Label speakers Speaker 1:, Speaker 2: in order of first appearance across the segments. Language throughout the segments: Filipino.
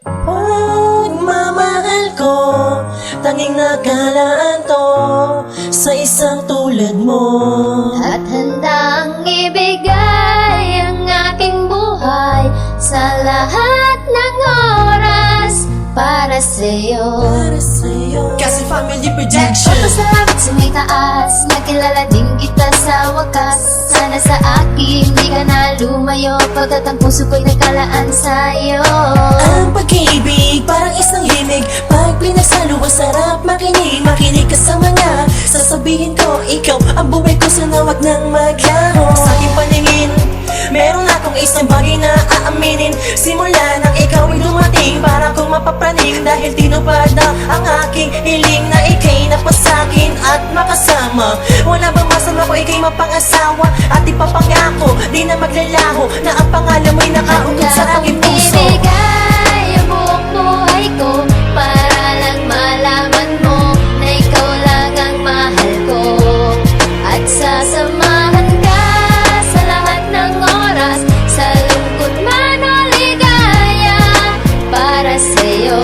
Speaker 1: Pagmamahal ko, tanging nakalaan to sa isang tulad mo.
Speaker 2: At handang ibigay ang aking buhay sa lahat ng oras para sa'yo.
Speaker 1: Para sa'yo, kasi family projection.
Speaker 2: Papasalamat sa may taas, nakilala din kita sa wakas. Sana sa akin di ka na lumayo, pagkat ang puso ko'y nagkalaan sa'yo.
Speaker 1: Ang pag-ibig parang isang himig, pag pinagsalo ang sarap makinig. Makinig ka sa mga sasabihin ko, ikaw ang buhay ko, sana wag nang maglaho. Sa aking paningin, meron akong isang bagay na aaminin. Simula nang ikaw ay dumating, para kong mapapraning, dahil tinupad na ang aking hiling na ikay napasakin at makasama. Wala bang masama ko ikay mapang-asawa at ipapangako, di na maglalaho, na ang pangalan mo'y nakaukit sa aking puso.
Speaker 2: Ibigay ang buong buhay ko para lang malaman mo na ikaw lang ang mahal ko. At sasamahan ka sa lahat ng oras, sa lungkot man o ligaya, para sa'yo.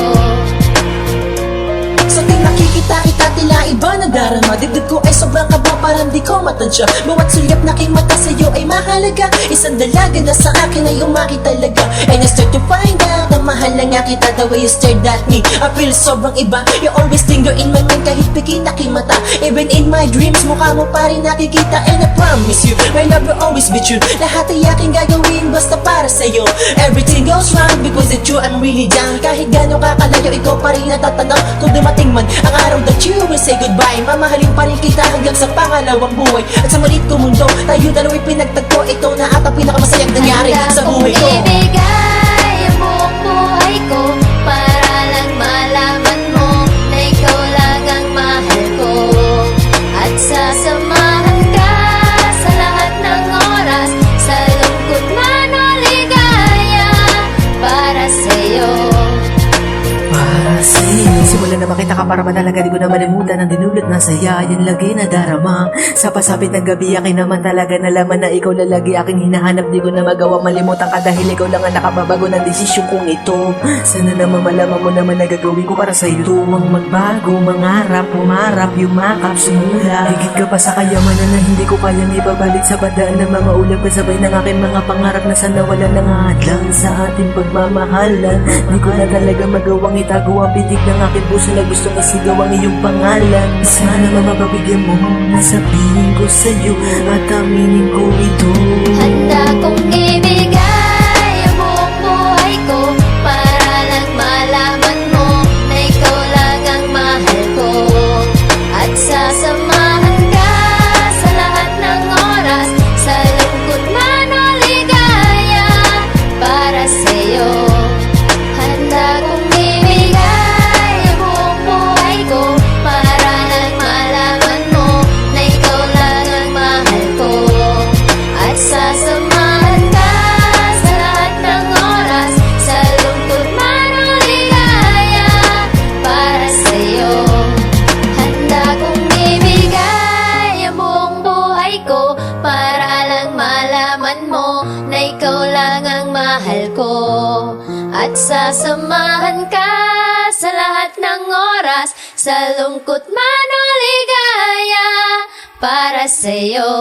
Speaker 1: Sa tuwing nakikita kita, tila iba na darama. Dibdib ko ay sobrang kaba, parang di ko matansya. Bawat sulyap na aking mata sa'yo ay mahalaga. Isang dalaga na sa akin ay umaki talaga. And I start to find out na mahal na nga kita, the way you stared at me, I feel sobrang iba. You always linger in my mind kahit pikit aking mata. Even in my dreams, mukha mo pa rin nakikita. And I promise you, my love will always be true. Lahat ay aking gagawin basta para sa'yo. Everything goes wrong because it's you, I'm really down. Kahit gano'n kakalayo, ikaw pa rin natatanaw. Kung dumating man ang araw that you will say goodbye, mamahalin pa rin kita hanggang sa pangalawang buhay. At sa maliit ko mundo, tayo dalawa'y pinagtagpo. Ito na at ang pinakamasayang nangyari sa buhay ko.
Speaker 2: Ibigay ang buong buhay ko para lang malaman mo na ikaw lang ang mahal ko. At sasamahan ka sa lahat ng oras, sa lungkot man o ligaya, para sa'yo.
Speaker 3: Para sa'yo. Simula na makita ka para matalaga, di ko na malimutan ang dinulot na saya. Yan lagi na darama. Sa pasapit ng gabi, akin naman talaga nalaman na ikaw lalagi aking hinahanap. Di ko na magawa malimutan ka dahil ikaw lang ang nakababago ng desisyon kong ito. Sana naman malaman mo naman na gagawin ko para sa'yo. Tuwang magbago, mangarap, pumarap, yumakap, sumula. Higit ka pa sa kayamanan na hindi ko kayang ibabalik sa padaan ng mga ulam kasabay ng aking mga pangarap na sana wala nang hadlang sa ating pagmamahalan. Di ko na talaga magawang itago ang pitik ng aking puso na gustong isigaw ang iyong pangalan. Sana mapapabigyan mo na sabihin ko sa'yo at aminin ko ito.
Speaker 2: Handa kong ibigay ang buong buhay ko para lang malaman mo na ikaw lang ang mahal ko. At sasamahan ka sa lahat ng oras, sa lungkot man o ligaya, para sa'yo. Handa kong ibigay ang buong buhay ko para lang malaman mo na ikaw lang ang mahal ko. At sasamahan ka sa lahat ng oras, sa lungkot man o ligaya, para sa'yo. Handa kong ibigay ang buong buhay ko para lang malaman mo na ikaw lang ang mahal ko. At sasamahan ka sa lahat ng oras, sa lungkot man o ligaya, para sa'yo.